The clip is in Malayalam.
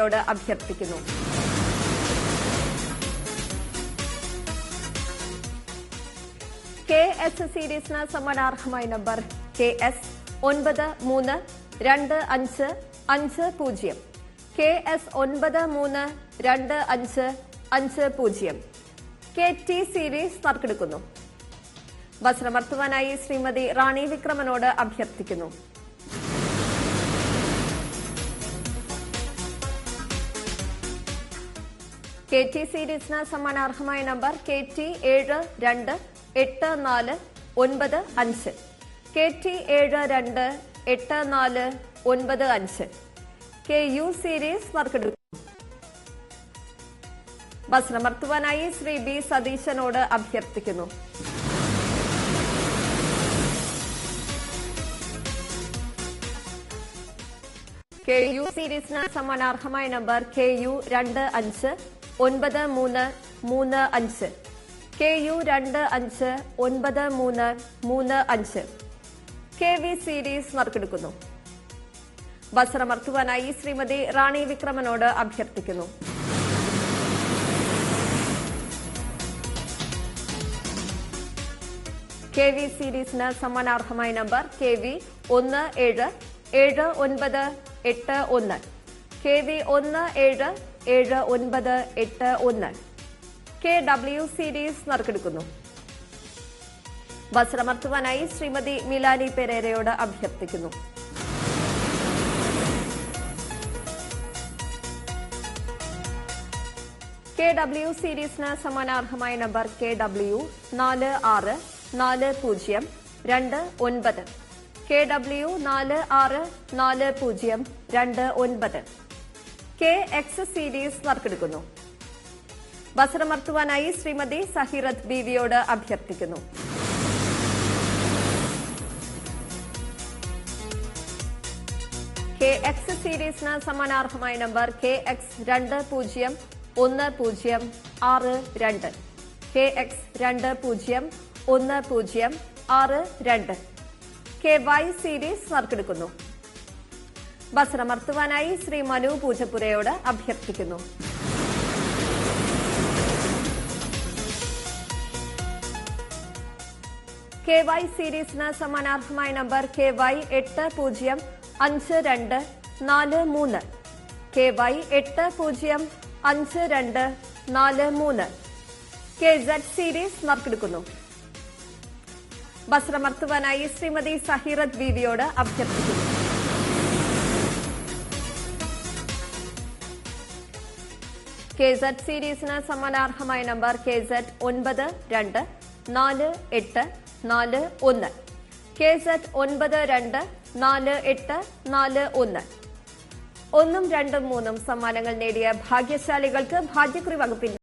പിള്ളയോട് അഭ്യർത്ഥിക്കുന്നു. KS സീരീസിന് സമ്മാനാർഹമായ number KS 932550. KS 932550. KT series നറുക്കെടുക്കുന്നു. വസ്ത്രമർത്തുവാനായി ശ്രീമതി റാണി വിക്രമനോട് അഭ്യർത്ഥിക്കുന്നു. KT സീരീസിന് സമ്മാനാർഹമായ number KT 728495. KT 728495. KU series നറുക്കെടുക്കുന്നു. വസ്ത്രമർത്തുവാനായി ശ്രീ B സതീശനോട് അഭ്യർത്ഥിക്കുന്നു. KU സീരീസിന് സമ്മാനാർഹമായ number KU 259335. KU 259335. KV series നറുക്കെടുക്കുന്നു. വസ്ത്രമർത്തുവാനായി ശ്രീമതി റാണി വിക്രമനോട് അഭ്യർത്ഥിക്കുന്നു. KV സീരീസിന് സമ്മാനാർഹമായ number KV 177981. KV 177981. KW series നറുക്കെടുക്കുന്നു. വസ്ത്രമർത്തുവാനായി ശ്രീമതി മിലാനി പെരേരയോട് അഭ്യർത്ഥിക്കുന്നു. KW സീരീസിന് സമ്മാനാർഹമായ number KW 464029. KW 464029. KX series നറുക്കെടുക്കുന്നു. വസ്ത്രമർത്തുവാനായി ശ്രീമതി സഹിറത്ത് ബീവിയോട് അഭ്യർത്ഥിക്കുന്നു. KX സീരീസിന് സമ്മാനാർഹമായ number KX 201062. KX 201062. KY series നറുക്കെടുക്കുന്നു. വസ്ത്രമർത്തുവാനായി ശ്രീ മനു പൂജപ്പുരയോട് അഭ്യർത്ഥിക്കുന്നു. KY സീരീസിന് സമ്മാനാർഹമായ number KY 805243. KY 805243. KZ series നറുക്കെടുക്കുന്നു. വസ്ത്രമർത്തുവാനായി ശ്രീമതി സഹിറത്ത് ബീവിയോട് അഭ്യർത്ഥിക്കുന്നു. KZ സീരീസിന് സമ്മാനാർഹമായ നമ്പർ KZ 924841. KZ 924841. 1, 2, 3 സമ്മാനങ്ങൾ നേടിയ ഭാഗ്യശാലികൾക്ക് ഭാഗ്യക്കുറി വകുപ്പിന്റെ